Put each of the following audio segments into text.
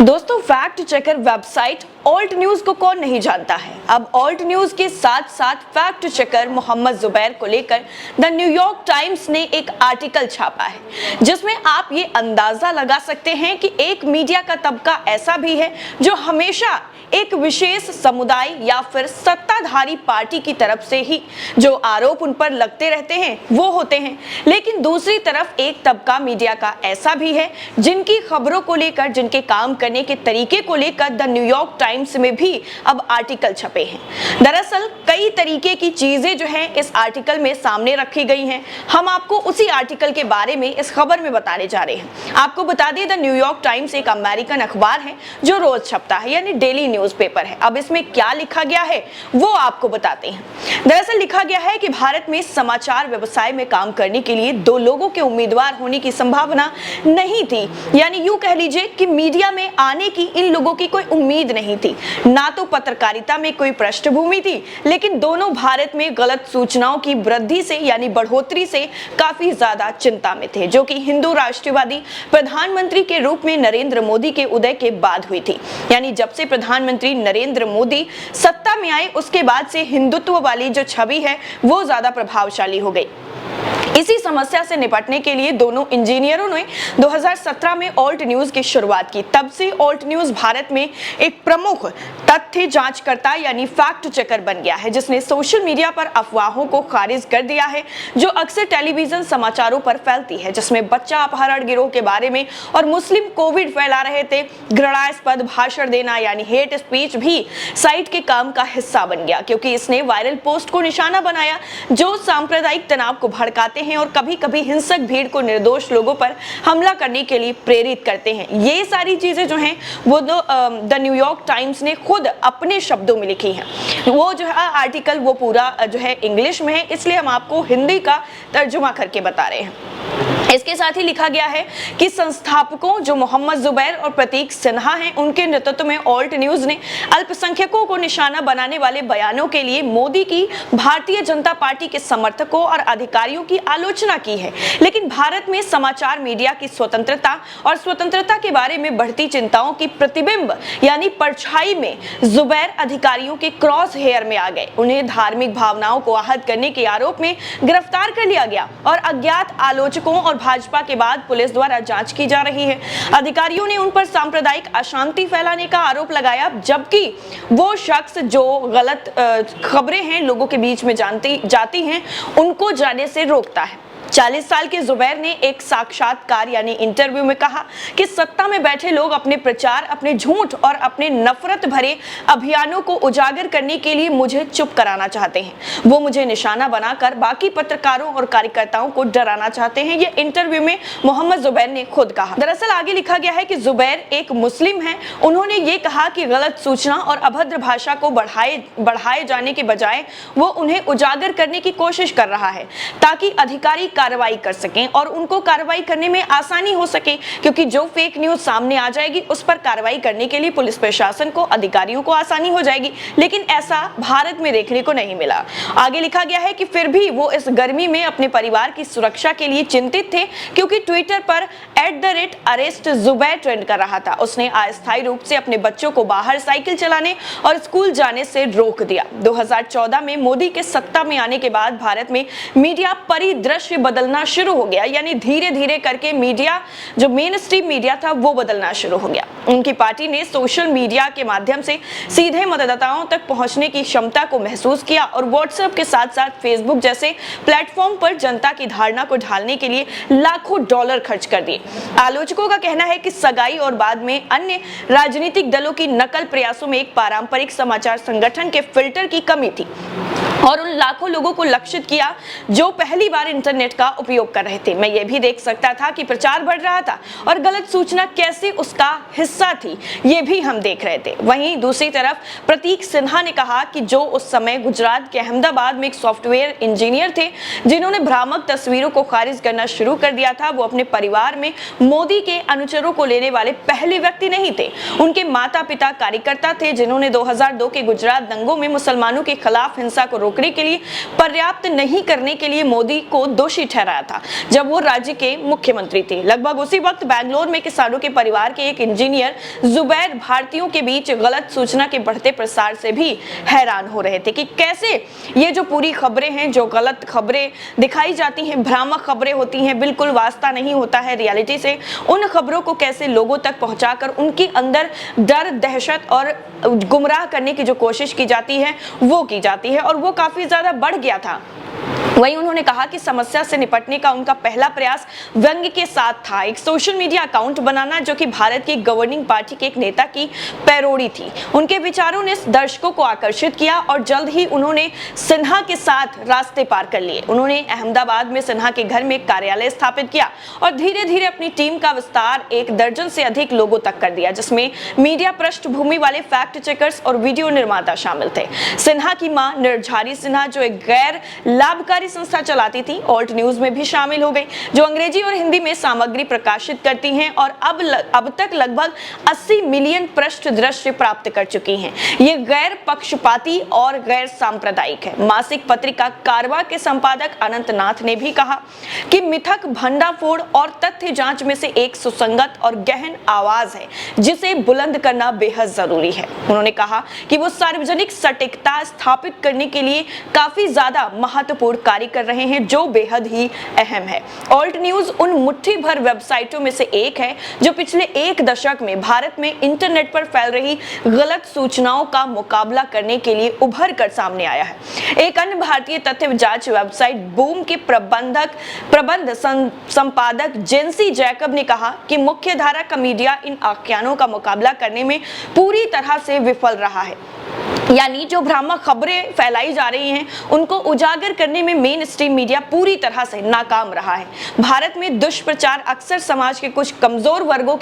दोस्तों, fact checker website alt news को कौन नहीं जानता है। अब ऑल्ट न्यूज के साथ साथ फैक्ट चेकर मोहम्मद जुबैर को लेकर द न्यूयॉर्क टाइम्स ने एक आर्टिकल छापा है, जिसमें आप ये अंदाजा लगा सकते हैं कि एक मीडिया का तबका ऐसा भी है जो हमेशा एक विशेष समुदाय या फिर सत्ताधारी पार्टी की तरफ से ही जो आरोप उन पर लगते रहते हैं वो होते हैं, लेकिन दूसरी तरफ एक तबका मीडिया का ऐसा भी है जिनकी खबरों को लेकर, जिनके काम करने के तरीके को लेकर द न्यूयॉर्क टाइम्स में भी अब आर्टिकल छपे हैं। दरअसल कई तरीके की चीजें जो हैं इस आर्टिकल में सामने रखी गई हैं। हम आपको उसी आर्टिकल के बारे में इस खबर में बताने जा रहे हैं। आपको बता दें, द न्यूयॉर्क टाइम्स एक अमेरिकन अखबार है जो रोज छपता है, यानी डेली न्यूज़पेपर है। अब इसमें क्या लिखा गया है वो आपको बताते हैं। दरअसल लिखा गया है कि भारत में समाचार व्यवसाय में काम करने के लिए दो लोगों के उम्मीदवार होने की संभावना नहीं थी, यानी यूं कह लीजिए कि मीडिया में आने की इन लोगों की कोई उम्मीद नहीं थी। ना तो पत्रकारिता में कोई पृष्ठभूमि थी, लेकिन दोनों भारत में गलत सूचनाओं की वृद्धि से यानी बढ़ोतरी से काफी ज्यादा चिंता में थे, जो कि हिंदू राष्ट्रवादी प्रधानमंत्री के रूप में नरेंद्र मोदी के उदय के बाद हुई थी। यानी जब से प्रधानमंत्री नरेंद्र मोदी सत्ता में आए उसके बाद से हिंदुत्व वाली जो छवि है वो ज्यादा प्रभावशाली हो गई। इसी समस्या से निपटने के लिए दोनों इंजीनियरों ने 2017 में ऑल्ट न्यूज की शुरुआत की। तब से ऑल्ट न्यूज भारत में एक प्रमुख तथ्य जांचकर्ता यानी फैक्ट चेकर बन गया है, जिसने सोशल मीडिया पर अफवाहों को खारिज कर दिया है जो अक्सर टेलीविजन समाचारों पर फैलती है, जिसमें बच्चा अपहरण गिरोह के बारे में और मुस्लिम कोविड फैला रहे थे। घृणास्पद भाषण देना यानी हेट स्पीच भी साइट के काम का हिस्सा बन गया, क्योंकि इसने वायरल पोस्ट को निशाना बनाया जो सांप्रदायिक तनाव को भड़काते हैं और कभी-कभी हिंसक भीड़ को निर्दोष लोगों पर हमला करने के लिए प्रेरित करते हैं। ये सारी चीजें जो हैं वो द न्यूयॉर्क टाइम्स ने खुद अपने शब्दों में लिखी हैं। वो जो है आर्टिकल वो पूरा जो है इंग्लिश में है, इसलिए हम आपको हिंदी का तर्जुमा करके बता रहे हैं। इसके साथ ही लिखा गया है कि संस्थापकों जो मोहम्मद जुबैर और प्रतीक सिन्हा हैं, उनके नेतृत्व में ऑल्ट न्यूज ने अल्पसंख्यकों को निशाना बनाने वाले बयानों के लिए मोदी की भारतीय जनता पार्टी के समर्थकों और अधिकारियों की आलोचना की है। लेकिन भारत में समाचार मीडिया की स्वतंत्रता और स्वतंत्रता के बारे में बढ़ती चिंताओं की प्रतिबिंब यानी परछाई में जुबैर अधिकारियों के क्रॉस हेयर में आ गए। उन्हें धार्मिक भावनाओं को आहत करने के आरोप में गिरफ्तार कर लिया गया और अज्ञात आलोचकों और भाजपा के बाद पुलिस द्वारा जांच की जा रही है। अधिकारियों ने उन पर सांप्रदायिक अशांति फैलाने का आरोप लगाया, जबकि वो शख्स जो गलत खबरें हैं लोगों के बीच में जाती हैं उनको जाने से रोकता है। 40 साल के जुबैर ने एक साक्षात्कार यानी इंटरव्यू में कहा कि सत्ता में बैठे लोग अपने प्रचार, अपने झूठ और अपने नफरत भरे अभियानों को उजागर करने के लिए मुझे चुप कराना चाहते हैं। वो मुझे निशाना बनाकर बाकी पत्रकारों और कार्यकर्ताओं को डराना चाहते हैं। ये इंटरव्यू में मोहम्मद जुबैर ने खुद कहा। दरअसल आगे लिखा गया है कि जुबैर एक मुस्लिम है। उन्होंने ये कहा कि गलत सूचना और अभद्र भाषा को बढ़ाए जाने के बजाय वो उन्हें उजागर करने की कोशिश कर रहा है, ताकि अधिकारी कार्रवाई कर सकें और उनको कार्रवाई करने में आसानी हो सके, क्योंकि जो फेक न्यूज सामने आ जाएगी उस पर कार्रवाई करने के लिए पुलिस प्रशासन को, अधिकारियों को आसानी हो जाएगी। लेकिन ऐसा भारत में देखने को नहीं मिला। आगे लिखा गया है कि फिर भी वो इस गर्मी में अपने परिवार की सुरक्षा के लिए चिंतित थे, क्योंकि ट्विटर पर @अरेस्ट जुबैर ट्रेंड कर रहा था। उसने अस्थायी रूप से अपने बच्चों को बाहर साइकिल चलाने और स्कूल जाने से रोक दिया। 2014 में मोदी के सत्ता में आने के बाद भारत में मीडिया परिदृश्य बदलना शुरू हो गया, यानी धीरे धीरे करके मीडिया जो मेन स्ट्रीम मीडिया था वो बदलना शुरू हो गया। उनकी पार्टी ने सोशल मीडिया के माध्यम से सीधे मतदाताओं तक पहुंचने की क्षमता को महसूस किया और व्हाट्सएप के साथ साथ फेसबुक जैसे प्लेटफॉर्म पर जनता की धारणा को ढालने के लिए लाखों डॉलर खर्च कर दिए। आलोचकों का कहना है कि सगाई और बाद में अन्य राजनीतिक दलों की नकल प्रयासों में एक पारंपरिक समाचार संगठन के फिल्टर की कमी थी और उन लाखों लोगों को लक्षित किया जो पहली बार इंटरनेट का उपयोग कर रहे थे। मैं ये भी देख सकता था कि प्रचार बढ़ रहा था और गलत सूचना कैसे उसका हिस्सा थी, ये भी हम देख रहे थे। वहीं दूसरी तरफ प्रतीक सिन्हा ने कहा कि जो उस समय गुजरात के अहमदाबाद में एक सॉफ्टवेयर इंजीनियर थे जिन्होंने भ्रामक तस्वीरों को खारिज करना शुरू कर दिया था, वो अपने परिवार में मोदी के अनुचरों को लेने वाले पहले व्यक्ति नहीं थे। उनके माता पिता कार्यकर्ता थे जिन्होंने 2002 के गुजरात दंगों में मुसलमानों के खिलाफ हिंसा को रोकने के लिए पर्याप्त नहीं करने के लिए मोदी को दोषी ठहराया था जब वो राज्य के मुख्यमंत्री थे। लगभग उसी वक्त बैंगलोर में किसानों के परिवार के एक इंजीनियर जुबैर भारतीयों के बीच गलत सूचना के बढ़ते प्रसार से भी हैरान हो रहे थे कि कैसे ये जो पूरी खबरें हैं, जो गलत खबरें दिखाई जाती हैं, भ्रामक खबरें होती हैं, बिल्कुल वास्ता नहीं होता है रियलिटी से, उन खबरों को कैसे लोगों तक पहुंचाकर उनके अंदर डर, दहशत और गुमराह करने की जो कोशिश की जाती है वो की जाती है, और वो काफी ज्यादा बढ़ गया था। वहीं उन्होंने कहा कि समस्या से निपटने का उनका पहला प्रयास व्यंग्य के साथ था, एक सोशल मीडिया अकाउंट बनाना जो कि भारत की गवर्निंग पार्टी के एक नेता की पैरोडी थी। उनके विचारों ने दर्शकों को आकर्षित किया और जल्द ही उन्होंने सिन्हा के साथ रास्ते पार कर लिए। उन्होंने अहमदाबाद में सिन्हा के घर में एक कार्यालय स्थापित किया और धीरे धीरे अपनी टीम का विस्तार 1 दर्जन से अधिक लोगों तक कर दिया, जिसमें मीडिया पृष्ठभूमि वाले फैक्ट चेकर्स और वीडियो निर्माता शामिल थे। सिन्हा की मां निर्झरी सिन्हा, जो एक गैर लाभकारी संस्था चलाती थी, ऑल्ट न्यूज में भी शामिल हो गई, जो अंग्रेजी और हिंदी में सामग्री प्रकाशित करती हैं और अब तक लगभग 80 मिलियन पृष्ठ दृश्य प्राप्त कर चुकी हैं। ये गैर पक्षपाती और गैर सांप्रदायिक है। मासिक पत्रिका कारवा के संपादक अनंतनाथ ने भी कहा कि मिथक, भंडाफोड़ और तथ्य जांच में से एक सुसंगत और गहन आवाज है जिसे बुलंद करना बेहद जरूरी है। उन्होंने कहा कि वो सार्वजनिक सटीकता स्थापित करने के लिए काफी ज्यादा महत्वपूर्ण कार्य कर रहे हैं, जो बेहद ही अहम है। ऑल्ट न्यूज उन मुट्ठी भर वेबसाइटों में से एक है जो पिछले 1 दशक में भारत में इंटरनेट पर फैल रही गलत सूचनाओं का मुकाबला करने के लिए उभर कर सामने आया है। एक अन्य भारतीय तथ्य जांच वेबसाइट बूम के प्रबंध संपादक जेंसी जैकब ने कहा कि मुख्यधारा का मीडिया इन आख्यानों का मुकाबला करने में पूरी तरह से विफल रहा है, यानी जो भ्रामक खबरें फैलाई जा रही हैं उनको उजागर करने में मेन स्ट्रीम मीडिया पूरी तरह से नाकाम रहा है। भारत में दुष्प्रचार अक्सर समाज के कुछ कमजोर वर्गों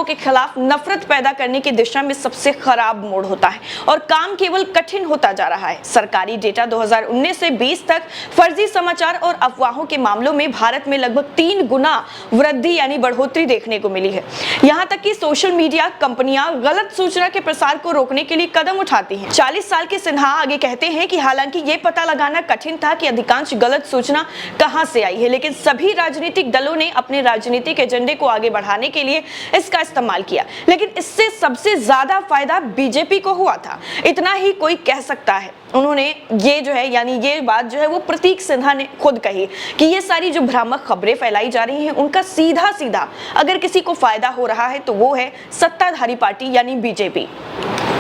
के खिलाफ नफरत पैदा करने की दिशा में सबसे खराब मोड़ होता है और काम केवल कठिन होता जा रहा है। सरकारी डेटा 2019 से 20 तक फर्जी समाचार और अफवाहों के मामलों में भारत में लगभग 3 गुना वृद्धि यानी बढ़ोतरी देखने को मिली है। यहाँ तक कि सोशल मीडिया कंपनियां गलत सूचना के प्रसार को रोकने के लिए कदम उठाती हैं। 40 साल के सिन्हा आगे कहते हैं कि हालांकि ये पता लगाना कठिन था कि अधिकांश गलत सूचना कहां से आई है, लेकिन सभी राजनीतिक दलों ने अपने राजनीतिक एजेंडे को आगे बढ़ाने के लिए इसका इस्तेमाल किया, लेकिन इससे सबसे ज्यादा फायदा बीजेपी को हुआ था, इतना ही कोई कह सकता है। उन्होंने ये जो है यानी ये बात जो है वो प्रतीक सिन्हा ने खुद कही कि ये सारी जो भ्रामक खबरें फैलाई जा रही हैं उनका सीधा सीधा अगर किसी को फायदा हो रहा है तो वो है सत्ताधारी पार्टी यानी बीजेपी।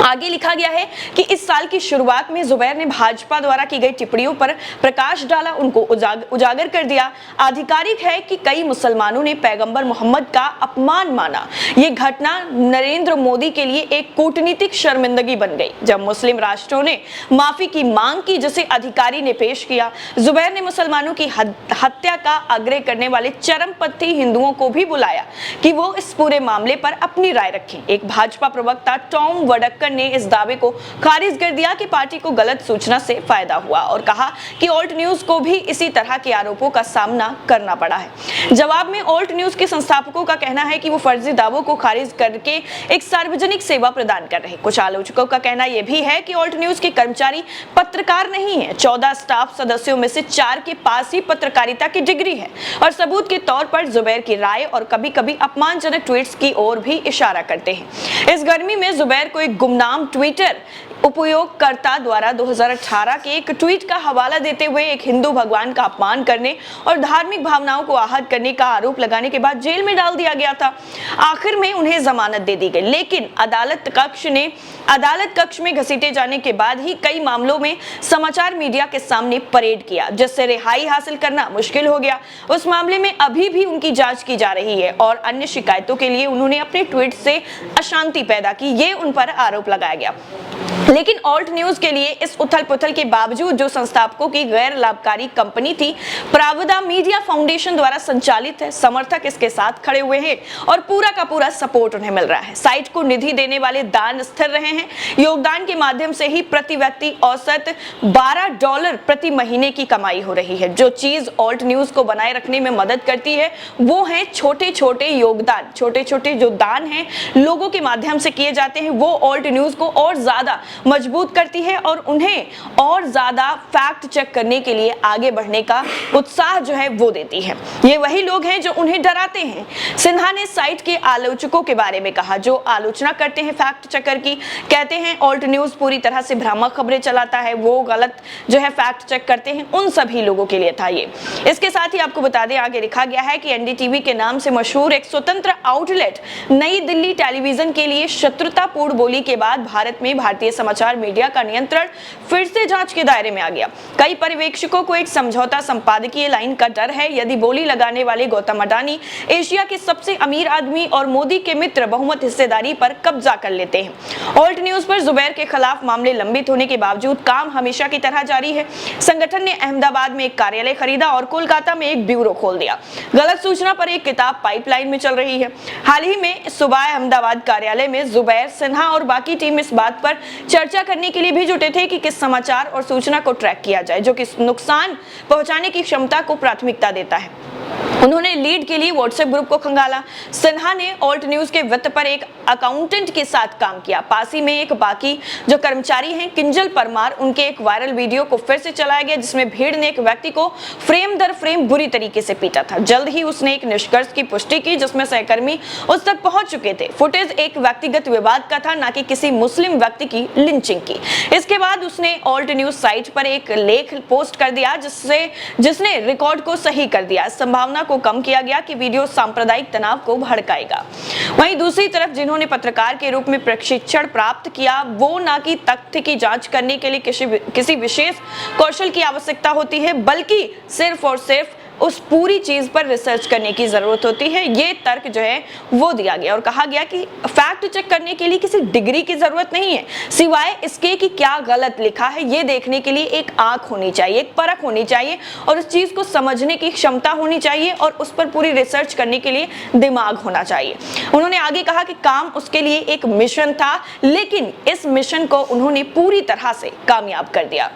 आगे लिखा गया है कि इस साल की शुरुआत में जुबैर ने भाजपा द्वारा की गई टिप्पणियों पर प्रकाश डाला, उनको उजागर कर दिया। आधिकारिक है कि कई मुसलमानों ने पैगंबर मोहम्मद का अपमान माना। ये घटना नरेंद्र मोदी के लिए एक कूटनीतिक शर्मिंदगी बन गई जब मुस्लिम राष्ट्रों ने माफी की मांग की, जिसे अधिकारी ने पेश किया। जुबैर ने मुसलमानों की हत्या का आग्रह करने वाले चरमपंथी हिंदुओं को भी बुलाया कि वो इस पूरे मामले पर अपनी राय रखें। एक भाजपा प्रवक्ता टॉम वडक्कर ने इस दावे को खारिज कर दिया कि पार्टी को गलत सूचना से फायदा हुआ और कहा कि ऑल्ट न्यूज को भी इसी तरह के आरोपों का सामना करना पड़ा है। जवाब में ऑल्ट न्यूज के संस्थापकों का कहना है कि वो फर्जी दावों को खारिज करके एक सार्वजनिक सेवा प्रदान कर रहे हैं। कुछ आलोचकों का कहना यह भी है कि ऑल्ट न्यूज के कर्मचारी पत्रकार नहीं है। 14 स्टाफ सदस्यों में से 4 के पास ही पत्रकारिता की डिग्री है और सबूत के तौर पर जुबैर की राय और कभी-कभी अपमानजनक ट्वीट्स की ओर भी इशारा करते हैं। इस गर्मी में जुबैर को एक गुमनाम ट्विटर उपयोगकर्ता द्वारा 2018 के एक ट्वीट का हवाला देते हुए एक हिंदू भगवान का अपमान करने और धार्मिक भावनाओं को आहत करने का आरोप लगाने के बाद जेल में डाल दिया गया था। आखिर में उन्हें जमानत दे दी गई, लेकिन अदालत कक्ष में घसीटे जाने के बाद ही कई मामलों में समाचार मीडिया के सामने परेड किया, जिससे रिहाई हासिल करना मुश्किल हो गया। उस मामले में अभी भी उनकी जांच की जा रही है और अन्य शिकायतों के लिए उन्होंने अपने ट्वीट से अशांति पैदा की, ये उन पर आरोप लगाया गया। लेकिन ऑल्ट न्यूज के लिए इस उथल पुथल के बावजूद जो संस्थापकों की गैर लाभकारी कंपनी थी प्रावदा मीडिया फाउंडेशन द्वारा संचालित है, समर्थक इसके साथ खड़े हुए हैं और पूरा का पूरा सपोर्ट उन्हें मिल रहा है। साइट को निधि देने वाले दान स्थिर रहे हैं। योगदान के माध्यम से ही प्रति व्यक्ति औसत $12 प्रति महीने की कमाई हो रही है। जो चीज ऑल्ट न्यूज को बनाए रखने में मदद करती है वो है छोटे छोटे योगदान, छोटे छोटे जो दान हैं लोगों के माध्यम से किए जाते हैं, वो ऑल्ट न्यूज को और ज्यादा मजबूत करती है और उन्हें और ज्यादा फैक्ट चेक करने के लिए आगे बढ़ने का उत्साह जो है वो देती है। ये वही लोग हैं जो उन्हें डराते हैं। सिन्हा ने साइट के आलोचकों के बारे में कहा जो आलोचना करते हैं फैक्ट चेकर की, कहते हैं ऑल्ट न्यूज पूरी तरह से भ्रामक खबरें चलाता है, वो गलत जो है फैक्ट चेक करते हैं, उन सभी लोगों के लिए था ये। इसके साथ ही आपको बता दें, आगे लिखा गया है कि एनडीटीवी के नाम से मशहूर एक स्वतंत्र आउटलेट नई दिल्ली टेलीविजन के लिए शत्रुतापूर्ण बोली के बाद भारत में भारतीय समाचार मीडिया का नियंत्रण फिर से जांच के दायरे में आ गया। कई पर्यवेक्षकों को एक समझौता संपादकीय लाइन का डर है। यदि बोली लगाने वाले गौतम अडानी एशिया के सबसे अमीर आदमी और मोदी के मित्र बहुमत हिस्सेदारी पर कब्जा कर लेते हैं। ऑल्ट न्यूज पर जुबैर के खिलाफ मामले लंबित होने के बावजूद काम हमेशा की तरह जारी है। संगठन ने अहमदाबाद में एक कार्यालय खरीदा और कोलकाता में एक ब्यूरो खोल दिया। गलत सूचना पर एक किताब पाइपलाइन में चल रही है। हाल ही में सुबह अहमदाबाद कार्यालय में जुबैर, सिन्हा और बाकी टीम इस बात पर चर्चा करने के लिए भी जुटे थे कि किस समाचार और सूचना को ट्रैक किया जाए जो किस नुकसान पहुंचाने की क्षमता को प्राथमिकता देता है। उन्होंने लीड के लिए व्हाट्सएप ग्रुप को खंगाला। सिन्हा ने ऑल्ट न्यूज के वित्त पर एक अकाउंटेंट के साथ काम किया। पासी में एक बाकी जो कर्मचारी हैं किंजल परमार, उनके एक वायरल वीडियो को फिर से चलाया गया जिसमें भीड़ ने एक व्यक्ति को फ्रेम दर फ्रेम बुरी तरीके से पीटा था। जल्द ही उसने एक निष्कर्ष की पुष्टि की जिसमें सहकर्मी उस तक पहुंच चुके थे। फुटेज एक व्यक्तिगत विवाद का था, न कि किसी मुस्लिम व्यक्ति की लिंचिंग की। इसके बाद उसने ऑल्ट न्यूज साइट पर एक लेख पोस्ट कर दिया जिसने रिकॉर्ड को सही कर दिया। संभावना को कम किया गया कि वीडियो सांप्रदायिक तनाव को भड़काएगा। वहीं दूसरी तरफ जिन्होंने पत्रकार के रूप में प्रशिक्षण प्राप्त किया वो ना कि तथ्य की जांच करने के लिए किसी विशेष कौशल की आवश्यकता होती है, बल्कि सिर्फ और सिर्फ उस पूरी चीज पर रिसर्च करने की जरूरत होती है। ये तर्क जो है वो दिया गया और कहा गया कि फैक्ट चेक करने के लिए किसी डिग्री की जरूरत नहीं है, सिवाय इसके कि क्या गलत लिखा है ये देखने के लिए एक आंख होनी चाहिए, एक परख होनी चाहिए और उस चीज को समझने की क्षमता होनी चाहिए और उस पर पूरी रिसर्च करने के लिए दिमाग होना चाहिए। उन्होंने आगे कहा कि काम उसके लिए एक मिशन था, लेकिन इस मिशन को उन्होंने पूरी तरह से कामयाब कर दिया।